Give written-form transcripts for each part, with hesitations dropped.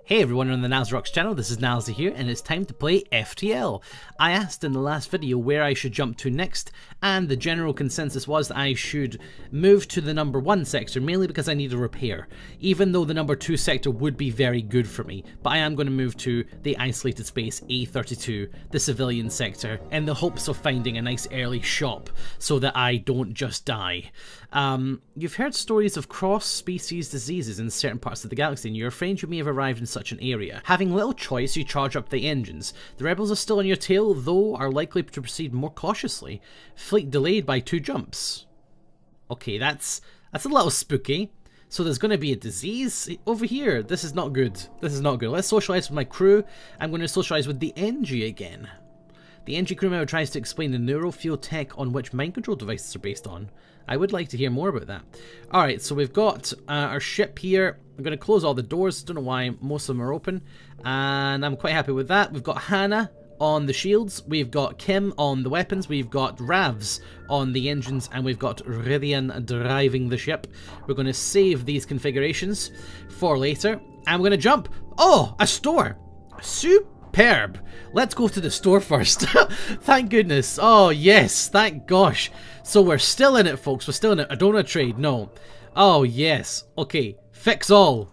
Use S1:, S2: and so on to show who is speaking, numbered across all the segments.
S1: Hey everyone on the Nilesy channel, this is Nilesy here, and it's time to play FTL. I asked in the last video where I should jump to next, and the general consensus was that I should move to the number 1 sector, mainly because I need a repair, even though the number 2 sector would be very good for me. But I am going to move to the isolated space A32, the civilian sector, in the hopes of finding a nice early shop, so that I don't just die. You've heard stories of cross-species diseases in certain parts of the galaxy, and you're afraid you may have arrived in such an area. Having little choice, you charge up the engines. The rebels are still on your tail, though are likely to proceed more cautiously. Fleet delayed by 2 jumps. Okay, that's a little spooky. So there's going to be a disease over here. This is not good. This is not good. Let's socialize with my crew. I'm going to socialize with the Engi again. The Engi crew member tries to explain the neurofuel tech on which mind control devices are based on. I would like to hear more about that. Alright, so we've got our ship here. I'm going to close all the doors. Don't know why most of them are open. And I'm quite happy with that. We've got Hannah on the shields. We've got Kim on the weapons. We've got Ravs on the engines. And we've got Ridian driving the ship. We're going to save these configurations for later. And we're going to jump. Oh, a store. Superb. Let's go to the store first. Thank goodness. Oh, yes. Thank gosh. So we're still in it, folks. We're still in it. I don't want to trade. No. Oh, yes. Okay. Fix all.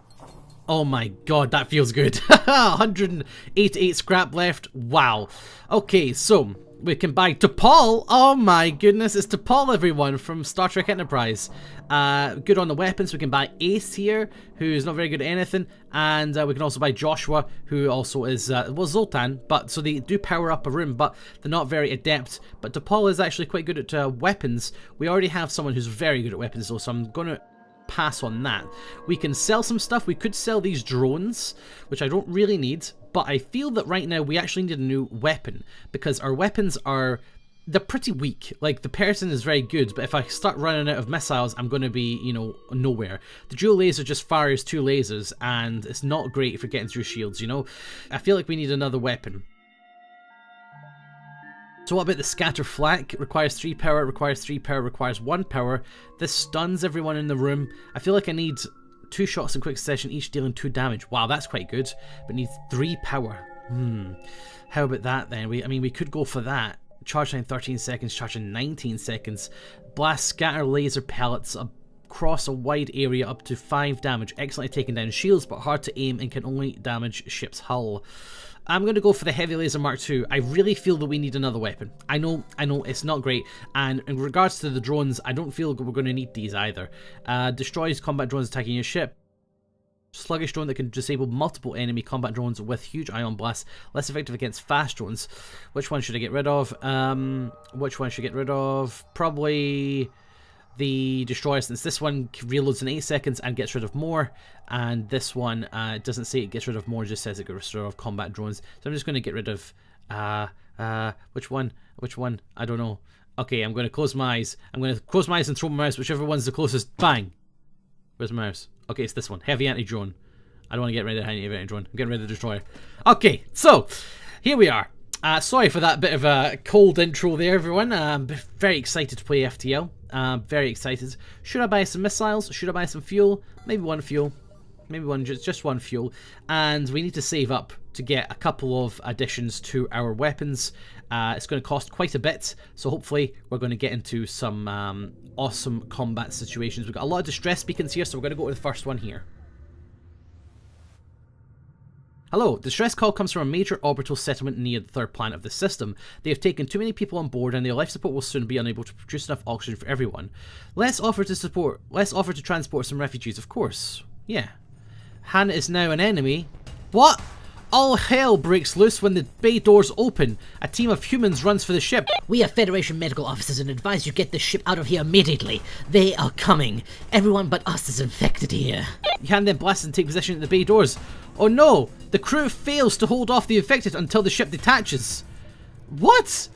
S1: Oh my god, that feels good. 188 scrap left. Wow. Okay, so we can buy T'Pol. Oh my goodness, it's T'Pol, everyone, from Star Trek Enterprise. Good on the weapons. We can buy Ace here, who's not very good at anything. And we can also buy Joshua, who also is, well, Zoltan. But so they do power up a room, but they're not very adept. But T'Pol is actually quite good at weapons. We already have someone who's very good at weapons, though, so I'm going to pass on that. We can sell some stuff. We could sell these drones, which I don't really need, but I feel that right now we actually need a new weapon, because our weapons are, they're pretty weak. Like, the person is very good, but if I start running out of missiles, I'm going to be, you know, nowhere. The dual laser just fires 2 lasers, and it's not great if you're getting through shields, you know? I feel like we need another weapon. So what about the scatter flak? It requires 3 power, requires 3 power, requires 1 power. This stuns everyone in the room. I feel like I need 2 shots in quick succession, each dealing 2 damage. Wow, that's quite good. But needs 3 power. How about that then? I mean, we could go for that. Charge time 13 seconds, charge in 19 seconds. Blast scatter laser pellets across a wide area up to 5 damage. Excellently taking down shields, but hard to aim and can only damage ship's hull. I'm going to go for the Heavy Laser Mark II. I really feel that we need another weapon. I know it's not great. And in regards to the drones, I don't feel we're going to need these either. Destroys combat drones attacking your ship. Sluggish drone that can disable multiple enemy combat drones with huge ion blasts. Less effective against fast drones. Which one should I get rid of? Which one should I get rid of? Probably the Destroyer, since this one reloads in 8 seconds and gets rid of more, and this one doesn't say it gets rid of more, just says it gets rid of combat drones. So I'm just going to get rid of which one? I don't know. Okay, I'm going to close my eyes. I'm going to close my eyes and throw my mouse, whichever one's the closest. Bang! Where's my mouse? Okay, it's this one. Heavy anti-drone. I don't want to get rid of heavy anti-drone. I'm getting rid of the Destroyer. Okay, so here we are. Sorry for that bit of a cold intro there, everyone. I'm very excited to play FTL. Very excited. Should I buy some missiles? Should I buy some fuel? Maybe 1 fuel. Maybe just 1 fuel. And we need to save up to get a couple of additions to our weapons. It's going to cost quite a bit, so hopefully we're going to get into some awesome combat situations. We've got a lot of distress beacons here, so we're going to go to the first one here. Hello, the distress call comes from a major orbital settlement near the 3rd planet of the system. They have taken too many people on board and their life support will soon be unable to produce enough oxygen for everyone. Let's offer to transport some refugees, of course. Yeah. Hannah is now an enemy. What? All hell breaks loose when the bay doors open. A team of humans runs for the ship.
S2: We are Federation medical officers and advise you get the ship out of here immediately. They are coming. Everyone but us is infected here.
S1: You can then blast and take possession at the bay doors. Oh no! The crew fails to hold off the infected until the ship detaches. What?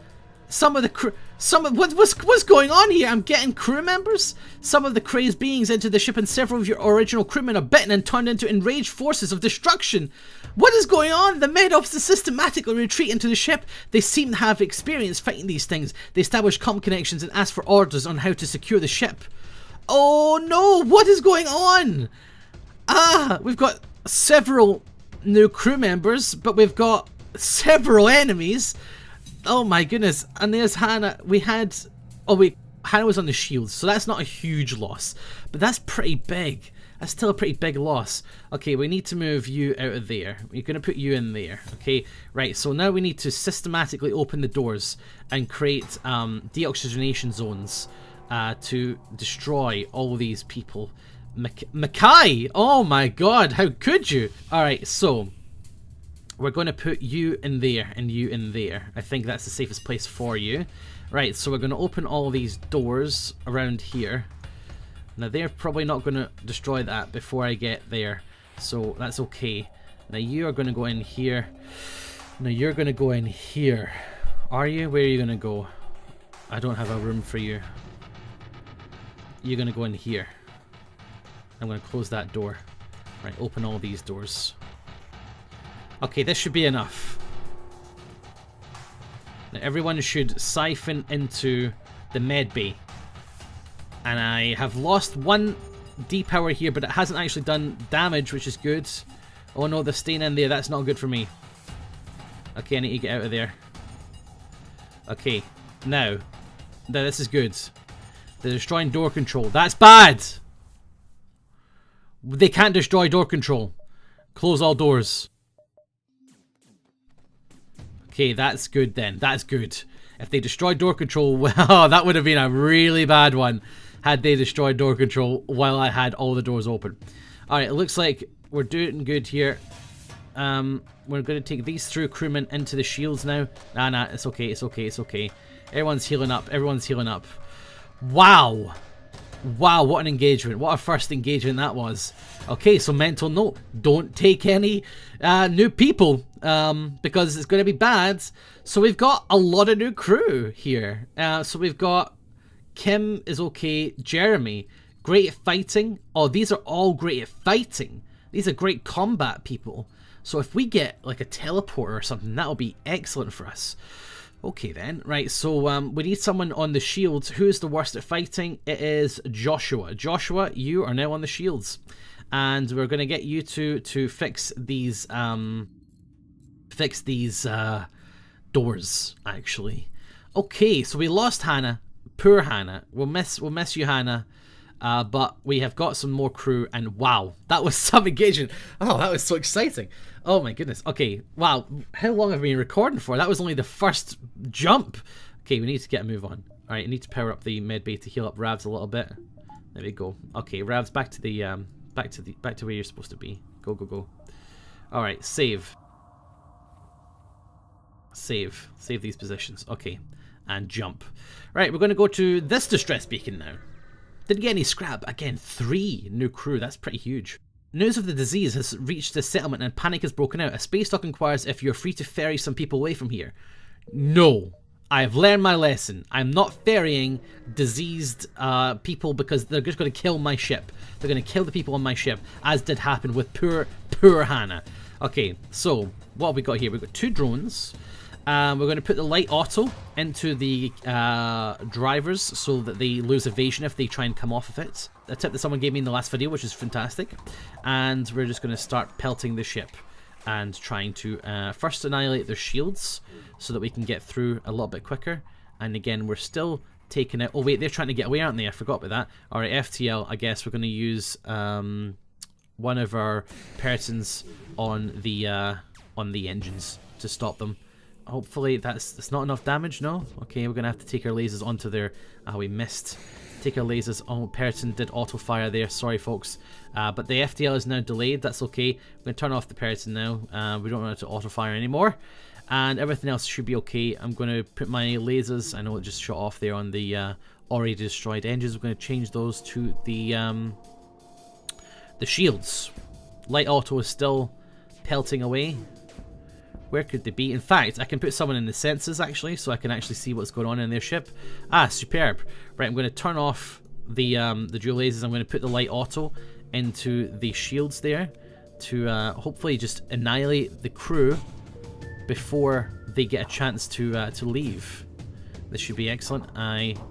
S1: Some of the crew... What's going on here? I'm getting crew members? Some of the crazed beings entered the ship and several of your original crewmen are bitten and turned into enraged forces of destruction. What is going on? The med officers systematically retreat into the ship. They seem to have experience fighting these things. They establish comm connections and ask for orders on how to secure the ship. Oh no! What is going on? We've got several new crew members, but we've got several enemies. Oh my goodness. And there's Hannah. We had... Oh wait, Hannah was on the shields, so that's not a huge loss. But that's pretty big. That's still a pretty big loss. Okay, we need to move you out of there. We're going to put you in there. Okay, right. So now we need to systematically open the doors and create deoxygenation zones to destroy all these people. Mackay! Oh my god, how could you? Alright, so we're going to put you in there and you in there. I think that's the safest place for you. Right, so we're going to open all these doors around here. Now they're probably not going to destroy that before I get there, so that's okay. Now you are going to go in here. Now you're going to go in here. Are you? Where are you going to go? I don't have a room for you. You're going to go in here. I'm going to close that door. Right, open all these doors. Okay, this should be enough. Now everyone should siphon into the med bay. And I have lost one depower here, but it hasn't actually done damage, which is good. Oh no, they're staying in there. That's not good for me. Okay, I need to get out of there. Okay, now this is good. They're destroying door control. That's bad! They can't destroy door control. Close all doors. Okay, that's good then. That's good. If they destroyed door control, well, that would have been a really bad one. Had they destroyed door control while I had all the doors open. Alright, it looks like we're doing good here. We're going to take these through crewmen into the shields now. Nah, it's okay, it's okay, it's okay. Everyone's healing up, everyone's healing up. Wow! Wow, what an engagement. What a first engagement that was. Okay, so mental note. Don't take any new people because it's going to be bad. So we've got a lot of new crew here. So we've got Kim is okay. Jeremy, great at fighting. Oh, these are all great at fighting. These are great combat people. So if we get like a teleporter or something, that'll be excellent for us. Okay then, right, so we need someone on the shields. Who's the worst at fighting? It is Joshua. Joshua, you are now on the shields. And we're going to get you to fix these doors, actually. Okay, so we lost Hannah. Poor Hannah. We'll miss you, Hannah. But we have got some more crew, and wow, that was some engagement. Oh, that was so exciting. Oh my goodness. Okay, wow, how long have we been recording for? That was only the first jump. Okay, we need to get a move on. All right, I need to power up the med bay to heal up Ravs a little bit. There we go. Okay, Ravs, back to where you're supposed to be. Go, go, go. All right, save these positions. Okay, and jump. Right, we're going to go to this distress beacon now. Didn't get any scrap. Again, 3 new crew. That's pretty huge. News of the disease has reached the settlement and panic has broken out. A space dock inquires if you're free to ferry some people away from here. No. I have learned my lesson. I'm not ferrying diseased people because they're just going to kill my ship. They're going to kill the people on my ship, as did happen with poor Hannah. Okay, so what have we got here? We've got 2 drones. We're going to put the light auto into the drivers so that they lose evasion if they try and come off of it. A tip that someone gave me in the last video, which is fantastic. And we're just going to start pelting the ship and trying to first annihilate their shields so that we can get through a little bit quicker. And again, we're still taking out... Oh wait, they're trying to get away, aren't they? I forgot about that. Alright, FTL, I guess we're going to use one of our persons on the engines to stop them. Hopefully that's not enough damage, no? Okay, we're going to have to take our lasers onto their... we missed. Take our lasers... Oh, Periton did auto-fire there. Sorry, folks. But the FTL is now delayed. That's okay. I'm going to turn off the Periton now. We don't want it to auto-fire anymore. And everything else should be okay. I'm going to put my lasers... I know it just shot off there on the already destroyed engines. We're going to change those to the shields. Light auto is still pelting away. Where could they be? In fact, I can put someone in the sensors actually, so I can actually see what's going on in their ship. Ah, superb. Right, I'm going to turn off the dual lasers. I'm going to put the light auto into the shields there to hopefully just annihilate the crew before they get a chance to leave. This should be excellent.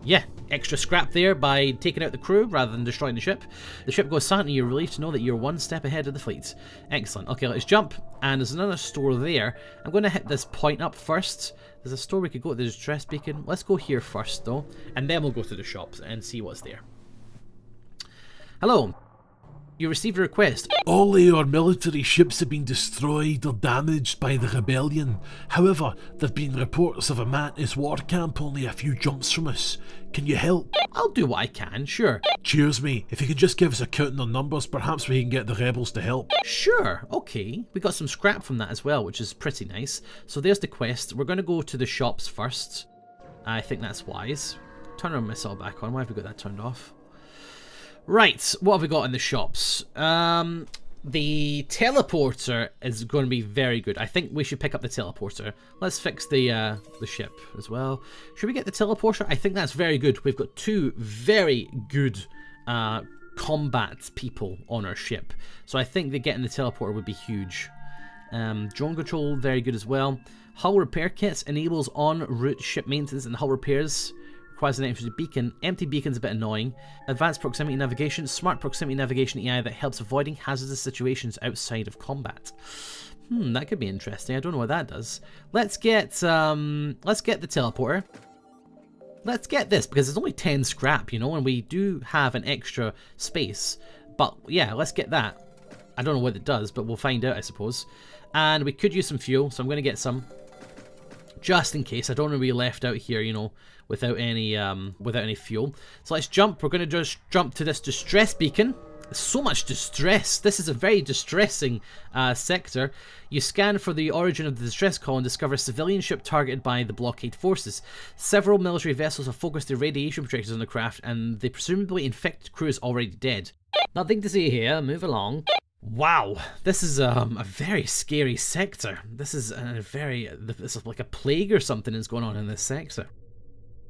S1: Yeah, extra scrap there by taking out the crew rather than destroying the ship. The ship goes silent and you're relieved to know that you're one step ahead of the fleet. Excellent. Okay, let's jump. And there's another store there. I'm going to hit this point up first. There's a store we could go to, the distress beacon. Let's go here first though, and then we'll go to the shops and see what's there. Hello. You received a request.
S3: All our military ships have been destroyed or damaged by the rebellion. However, there have been reports of a Mantis war camp only a few jumps from us. Can you help?
S1: I'll do what I can, sure.
S3: Cheers, mate. If you could just give us a count on the numbers, perhaps we can get the rebels to help.
S1: Sure, okay. We got some scrap from that as well, which is pretty nice. So there's the quest. We're going to go to the shops first. I think that's wise. Turn our missile back on. Why have we got that turned off? Right, what have we got in the shops? The teleporter is going to be very good. I think we should pick up the teleporter. Let's fix the ship as well. Should we get the teleporter? I think that's very good. We've got two very good combat people on our ship. So I think that getting the teleporter would be huge. Drone control, very good as well. Hull repair kits enables en route ship maintenance and hull repairs. Requires an empty beacon. Empty beacon's a bit annoying. Advanced proximity navigation. Smart proximity navigation AI that helps avoiding hazardous situations outside of combat. That could be interesting. I don't know what that does. Let's get the teleporter. Let's get this because it's only 10 scrap, you know, and we do have an extra space. But yeah, let's get that. I don't know what it does, but we'll find out, I suppose. And we could use some fuel, so I'm going to get some. Just in case. I don't want to be left out here, you know, without any fuel. So let's jump. We're going to just jump to this distress beacon. So much distress. This is a very distressing sector. You scan for the origin of the distress call and discover a civilian ship targeted by the blockade forces. Several military vessels have focused their radiation projectors on the craft, and the presumably infected crew is already dead.
S2: Nothing to see here. Move along.
S1: Wow, this is a very scary sector. This is this is like a plague or something is going on in this sector.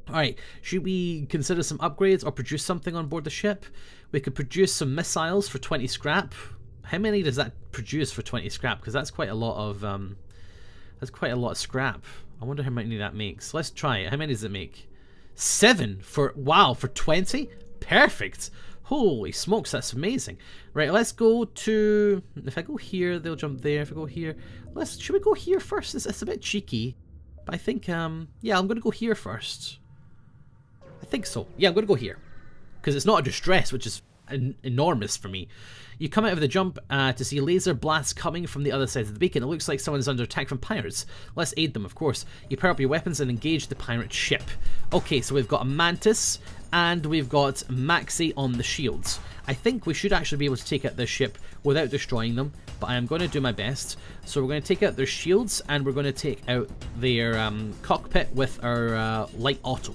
S1: Alright, should we consider some upgrades or produce something on board the ship? We could produce some missiles for 20 scrap. How many does that produce for 20 scrap? Because that's quite a lot of scrap. I wonder how many that makes. Let's try it. How many does it make? 7 for, wow, for 20? Perfect. Holy smokes, that's amazing. Right, let's go to, if I go here, they'll jump there. If I go here, should we go here first? It's a bit cheeky, but I think, yeah, I'm going to go here first. I think so. Yeah, I'm going to go here, because it's not a distress, which is enormous for me. You come out of the jump to see laser blasts coming from the other side of the beacon. It looks like someone is under attack from pirates. Let's aid them, of course. You power up your weapons and engage the pirate ship. Okay, so we've got a Mantis and we've got Maxi on the shields. I think we should actually be able to take out this ship without destroying them, but I am going to do my best. So we're going to take out their shields and we're going to take out their cockpit with our light auto.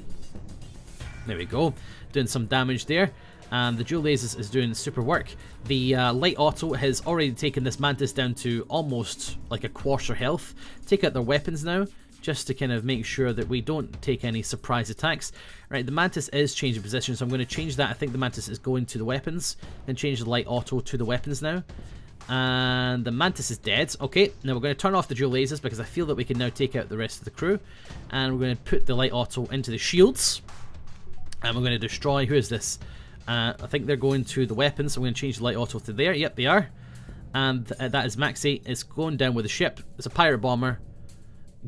S1: There we go, doing some damage there. And the dual lasers is doing super work. The light auto has already taken this Mantis down to almost like a quarter health. Take out their weapons now, just to kind of make sure that we don't take any surprise attacks. Right, the Mantis is changing position, so I'm going to change that. I think the Mantis is going to the weapons, and change the light auto to the weapons now. And the Mantis is dead. Okay, now we're going to turn off the dual lasers because I feel that we can now take out the rest of the crew. And we're going to put the light auto into the shields. And we're going to destroy, who is this? I think they're going to the weapons, so I'm going to change the light auto to there. Yep, they are. And that is Maxi. It's going down with the ship. It's a pirate bomber.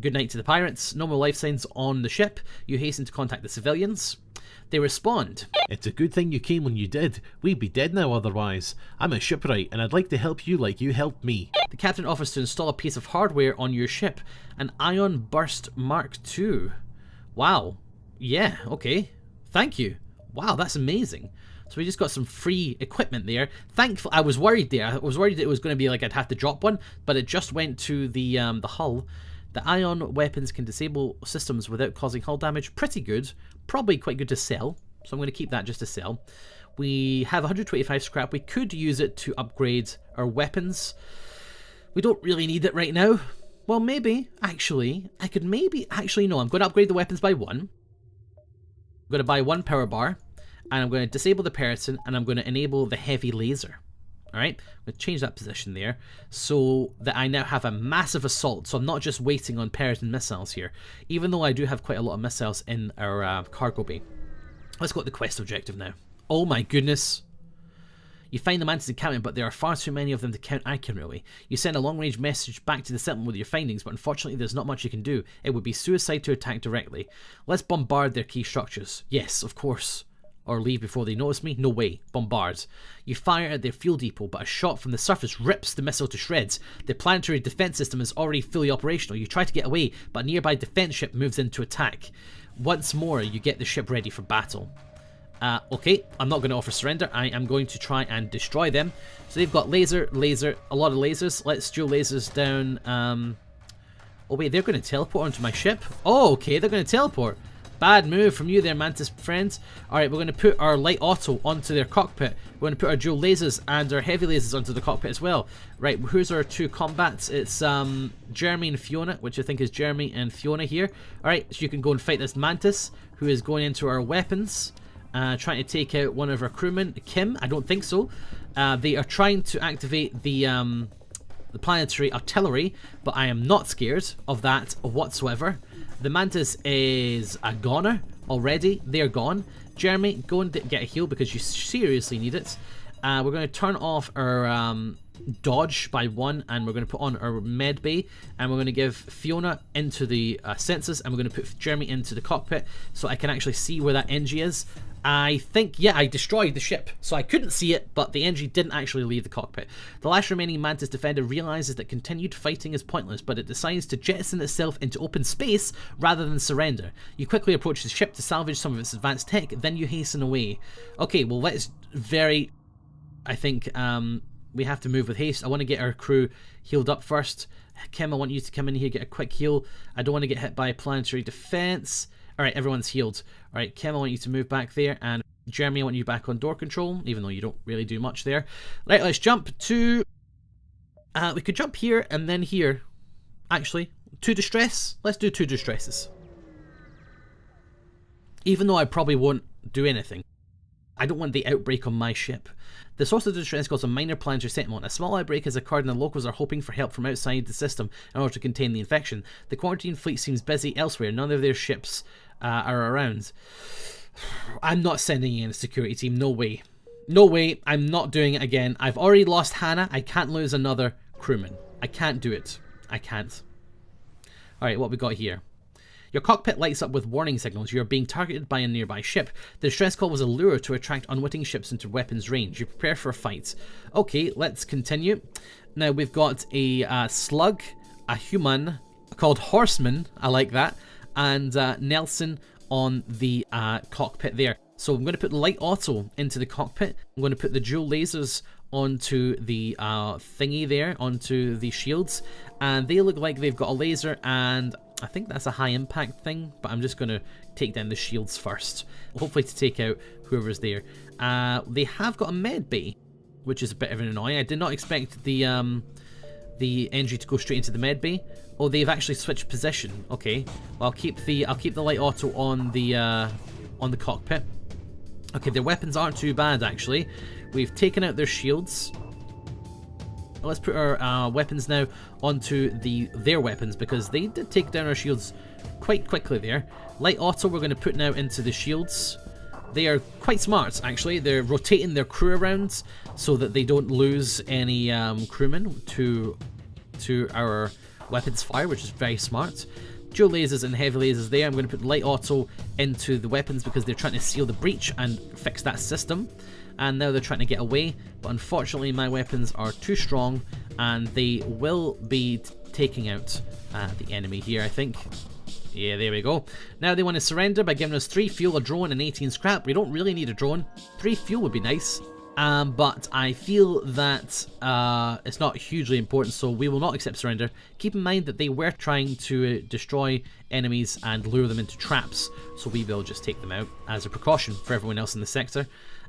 S1: Good night to the pirates. No more life signs on the ship. You hasten to contact the civilians. They respond.
S3: It's a good thing you came when you did. We'd be dead now otherwise. I'm a shipwright and I'd like to help you like you helped me.
S1: The captain offers to install a piece of hardware on your ship. An ion burst Mark II. Wow. Yeah, okay. Thank you. Wow, that's amazing. So we just got some free equipment there. Thankfully, I was worried there. I was worried that it was going to be like I'd have to drop one, but it just went to the hull. The ion weapons can disable systems without causing hull damage. Pretty good. Probably quite good to sell. So I'm going to keep that just to sell. We have 125 scrap. We could use it to upgrade our weapons. We don't really need it right now. Well, maybe. Actually, I could maybe... Actually, no. I'm going to upgrade the weapons by 1. I'm going to buy 1 power bar. And I'm going to disable the Peryton, and I'm going to enable the heavy laser. Alright, I'm going to change that position there, so that I now have a massive assault, so I'm not just waiting on Peryton missiles here, even though I do have quite a lot of missiles in our cargo bay. Let's go to the quest objective now. Oh my goodness. You find the mantis encampment, but there are far too many of them to count accurately. You send a long-range message back to the settlement with your findings, but unfortunately there's not much you can do. It would be suicide to attack directly. Let's bombard their key structures. Yes, of course. Or leave before they notice me? No way. Bombard. You fire at their fuel depot, but a shot from the surface rips the missile to shreds. The planetary defense system is already fully operational. You try to get away, but a nearby defense ship moves in to attack. Once more, you get the ship ready for battle. Okay, I'm not going to offer surrender. I am going to try and destroy them. So they've got laser, a lot of lasers. Let's dual lasers down. Oh wait, they're going to teleport onto my ship? Oh, okay, they're going to teleport. Bad move from you there, Mantis friends. Alright, we're going to put our light auto onto their cockpit. We're going to put our dual lasers and our heavy lasers onto the cockpit as well. Right, who's our two combats? It's Jeremy and Fiona, which I think is Jeremy and Fiona here. Alright, so you can go and fight this Mantis, who is going into our weapons. Trying to take out one of our crewmen, Kim. I don't think so. They are trying to activate the planetary artillery, but I am not scared of that whatsoever. The Mantis is a goner already. They're gone. Jeremy, go and get a heal because you seriously need it. We're going to turn off our dodge by 1, and we're going to put on our med bay, and we're going to give Fiona into the sensors, and we're going to put Jeremy into the cockpit so I can actually see where that Engi is. I think, yeah, I destroyed the ship, so I couldn't see it, but the Engi didn't actually leave the cockpit. The last remaining Mantis defender realizes that continued fighting is pointless, but it decides to jettison itself into open space rather than surrender. You quickly approach the ship to salvage some of its advanced tech, then you hasten away. Okay, well, I think we have to move with haste. I want to get our crew healed up first. Kim, I want you to come in here, get a quick heal. I don't want to get hit by planetary defense. Alright, everyone's healed. Alright, Kim, I want you to move back there, and Jeremy, I want you back on door control, even though you don't really do much there. Right, let's jump to... we could jump here and then here. Actually, to distress. Let's do 2 distresses. Even though I probably won't do anything. I don't want the outbreak on my ship. The source of the distress caused a minor planetary settlement. A small outbreak has occurred and the locals are hoping for help from outside the system in order to contain the infection. The quarantine fleet seems busy elsewhere. None of their ships are around. I'm not sending in a security team. No way. No way. I'm not doing it again. I've already lost Hannah. I can't lose another crewman. I can't do it. I can't. Alright, what we got here? Your cockpit lights up with warning signals. You are being targeted by a nearby ship. The distress call was a lure to attract unwitting ships into weapons range. You prepare for a fight. Okay, let's continue. Now we've got a slug, a human called Horseman, I like that, and Nelson on the cockpit there. So I'm going to put light auto into the cockpit. I'm going to put the dual lasers onto the thingy there, onto the shields, and they look like they've got a laser, and I think that's a high impact thing, but I'm just going to take down the shields first, hopefully to take out whoever's there. They have got a med bay, which is a bit of an annoying. I did not expect the Engi to go straight into the med bay. Oh, they've actually switched position. Okay, well, I'll keep the light auto on the cockpit. Okay, their weapons aren't too bad actually. We've taken out their shields. Let's put our weapons now onto their weapons, because they did take down our shields quite quickly there. Light auto we're going to put now into the shields. They are quite smart actually. They're rotating their crew around so that they don't lose any crewmen to our weapons fire, which is very smart. Dual lasers and heavy lasers there. I'm going to put light auto into the weapons because they're trying to seal the breach and fix that system. And now they're trying to get away, but unfortunately my weapons are too strong and they will be taking out the enemy here, I think. Yeah, there we go. Now they want to surrender by giving us 3 fuel, a drone, and 18 scrap. We don't really need a drone. 3 fuel would be nice. But I feel that it's not hugely important, so we will not accept surrender. Keep in mind that they were trying to destroy enemies and lure them into traps, so we will just take them out as a precaution for everyone else in the sector.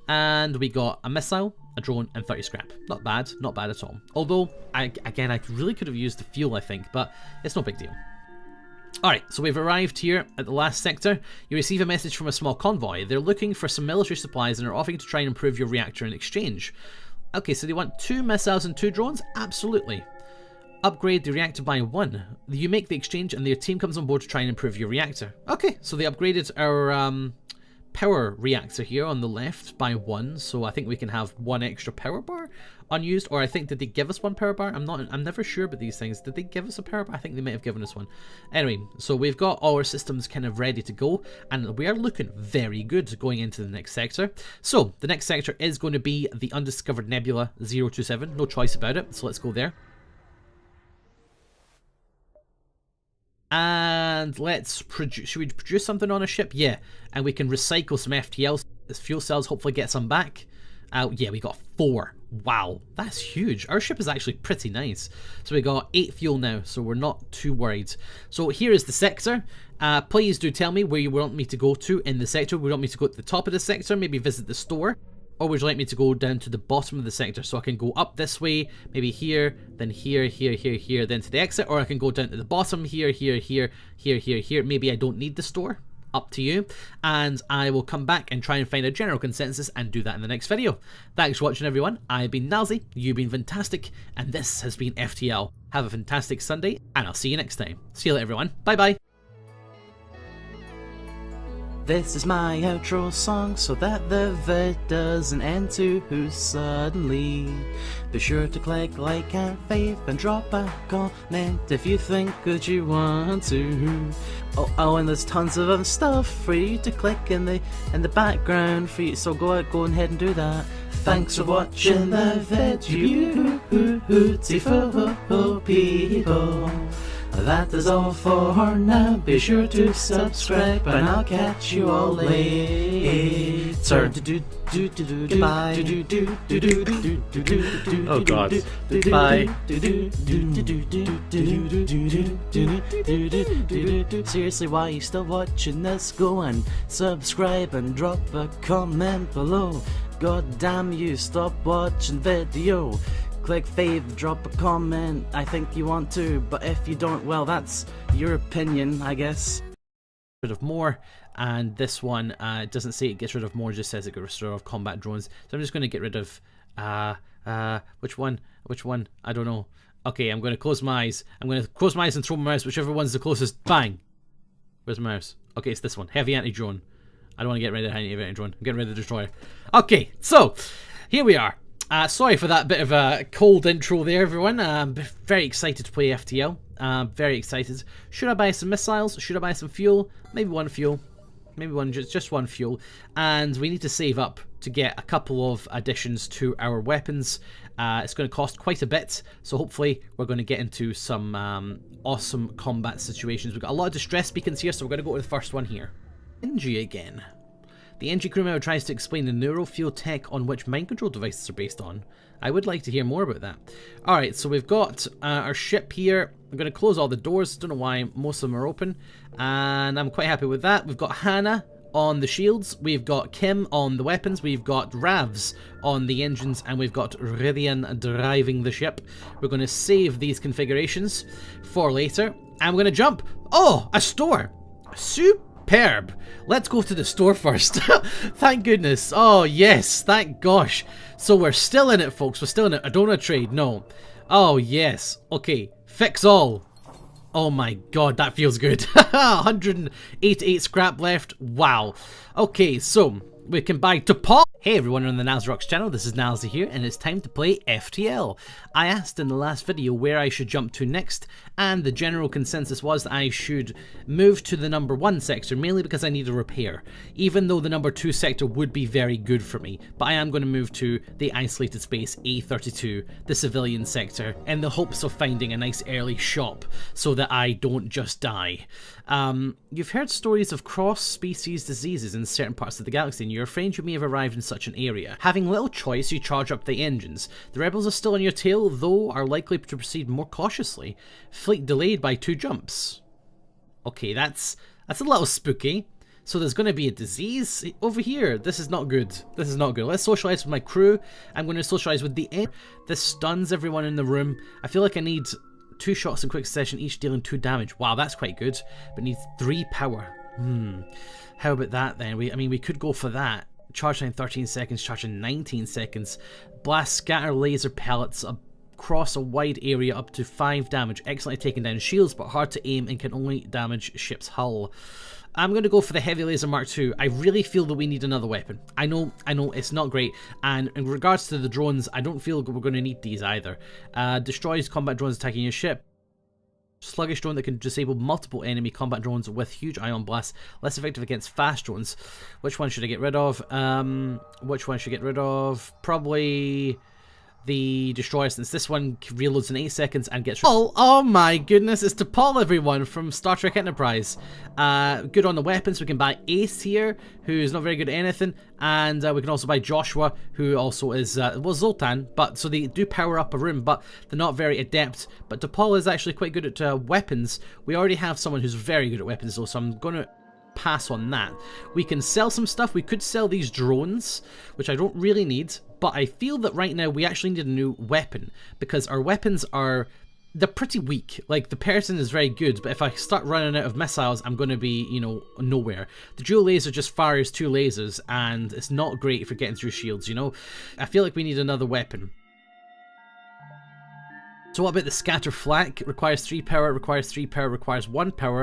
S1: And we got a missile, a drone, and 30 scrap. Not bad at all. Although, I really could have used the fuel, I think, but it's no big deal. Alright, so we've arrived here at the last sector. You receive a message from a small convoy. They're looking for some military supplies and are offering to try and improve your reactor in exchange. Okay, so they want 2 missiles and 2 drones? Absolutely. Upgrade the reactor by 1. You make the exchange and their team comes on board to try and improve your reactor. Okay, so they upgraded our power reactor here on the left by 1, so I think we can have 1 extra power bar unused. Or I think, did they give us 1 power bar? I'm never sure about these things. Did they give us a power bar? I think they might have given us one. Anyway, so we've got all our systems kind of ready to go, and we are looking very good going into the next sector. So the next sector is going to be the Undiscovered Nebula 027, no choice about it, so let's go there. And let's produce, should we produce something on a ship? Yeah, and we can recycle some FTL fuel cells, hopefully get some back. Yeah, we got 4. Wow, that's huge. Our ship is actually pretty nice. So we got 8 fuel now, so we're not too worried. So here is the sector. Please do tell me where you want me to go to in the sector. Would you want me to go to the top of the sector, maybe visit the store? Or would you like me to go down to the bottom of the sector, so I can go up this way, maybe here, then here, here, here, here, then to the exit? Or I can go down to the bottom, here, here, here, here, here, here. Maybe I don't need the store. Up to you. And I will come back and try and find a general consensus and do that in the next video. Thanks for watching, everyone. I've been Nilesy, you've been fantastic, and this has been FTL. Have a fantastic Sunday, and I'll see you next time. See you later, everyone. Bye-bye. This is my outro song so that the vid doesn't end too suddenly. Be sure to click like and fave and drop a comment if you think that you want to. Oh, and there's tons of other stuff for you to click in the background for you, so go ahead and do that. Thanks for watching the vid, you beautiful people. That is all for now. Be sure to subscribe, and I'll catch you all later. Goodbye. Oh God. Bye. Seriously, why are you still watching this? Go and subscribe and drop a comment below. God damn you, stop watching video. Click fave, drop a comment, I think you want to, but if you don't, well, that's your opinion, I guess. Rid of more, and this one doesn't say it gets rid of more, just says it gets rid of combat drones. So I'm just going to get rid of, which one, I don't know. Okay, I'm going to close my eyes. I'm going to close my eyes and throw my mouse, whichever one's the closest. Bang! Where's my mouse? Okay, it's this one, heavy anti-drone. I don't want to get rid of heavy anti-drone, I'm getting rid of the destroyer. Okay, so, here we are. Sorry for that bit of a cold intro there, everyone. I'm very excited to play FTL. Very excited. Should I buy some missiles? Should I buy some fuel? Maybe one fuel. Maybe one, just one fuel. And we need to save up to get a couple of additions to our weapons. It's going to cost quite a bit, so hopefully we're going to get into some awesome combat situations. We've got a lot of distress beacons here, so we're going to go to the first one here. Engi again. The Engi crew member tries to explain the neural field tech on which mind control devices are based on. I would like to hear more about that. Alright, so we've got our ship here. I'm going to close all the doors. Don't know why most of them are open. And I'm quite happy with that. We've got Hannah on the shields. We've got Kim on the weapons. We've got Ravs on the engines. And we've got Ridian driving the ship. We're going to save these configurations for later. And we're going to jump. Oh, a store. Superb. Let's go to the store first. Thank goodness. Oh, yes. Thank gosh. So we're still in it, folks. We're still in it. I don't want to trade. No. Oh, yes. Okay. Fix all. Oh my god, that feels good. 188 scrap left. Wow. Okay, so we can buy to pop. Hey everyone on the Nilesy channel, this is Nilesy here, and it's time to play FTL. I asked in the last video where I should jump to next, and the general consensus was that I should move to the number 1 sector, mainly because I need a repair, even though the number 2 sector would be very good for me. But I am going to move to the isolated space A32, the civilian sector, in the hopes of finding a nice early shop, so that I don't just die. You've heard stories of cross-species diseases in certain parts of the galaxy, and you're afraid you may have arrived in such an area. Having little choice, you charge up the engines. The rebels are still on your tail, though are likely to proceed more cautiously. Fleet delayed by 2 jumps. Okay, that's a little spooky. So there's going to be a disease over here. This is not good. This is not good. Let's socialize with my crew. I'm going to socialize with the air. This stuns everyone in the room. I feel like I need 2 shots in quick succession, each dealing 2 damage. Wow, that's quite good. But needs 3 power. How about that then? I mean, we could go for that. Charge time 13 seconds, charge in 19 seconds. Blast scatter laser pellets across a wide area up to 5 damage. Excellently taking down shields, but hard to aim and can only damage ship's hull. I'm going to go for the Heavy Laser Mark II. I really feel that we need another weapon. I know it's not great, and in regards to the drones, I don't feel we're going to need these either. Destroys combat drones attacking your ship. Sluggish drone that can disable multiple enemy combat drones with huge ion blasts. Less effective against fast drones. Which one should I get rid of? Which one should I get rid of? Probably the Destroyer, since this one reloads in 8 seconds and gets... Oh my goodness, it's T'Pol, everyone, from Star Trek Enterprise. Good on the weapons. We can buy Ace here, who's not very good at anything, and we can also buy Joshua, who also is, well, Zoltan, but so they do power up a room, but they're not very adept. But T'Pol is actually quite good at weapons. We already have someone who's very good at weapons, though, so I'm going to pass on that. We can sell some stuff. We could sell these drones, which I don't really need, but I feel that right now we actually need a new weapon, because our weapons are, they're pretty weak. Like, the person is very good, but if I start running out of missiles, I'm going to be, you know, nowhere. The dual laser just fires 2 lasers, and it's not great for getting through shields, you know? I feel like we need another weapon. So what about the Scatter Flak? It requires 3 power, it requires 3 power, it requires 1 power.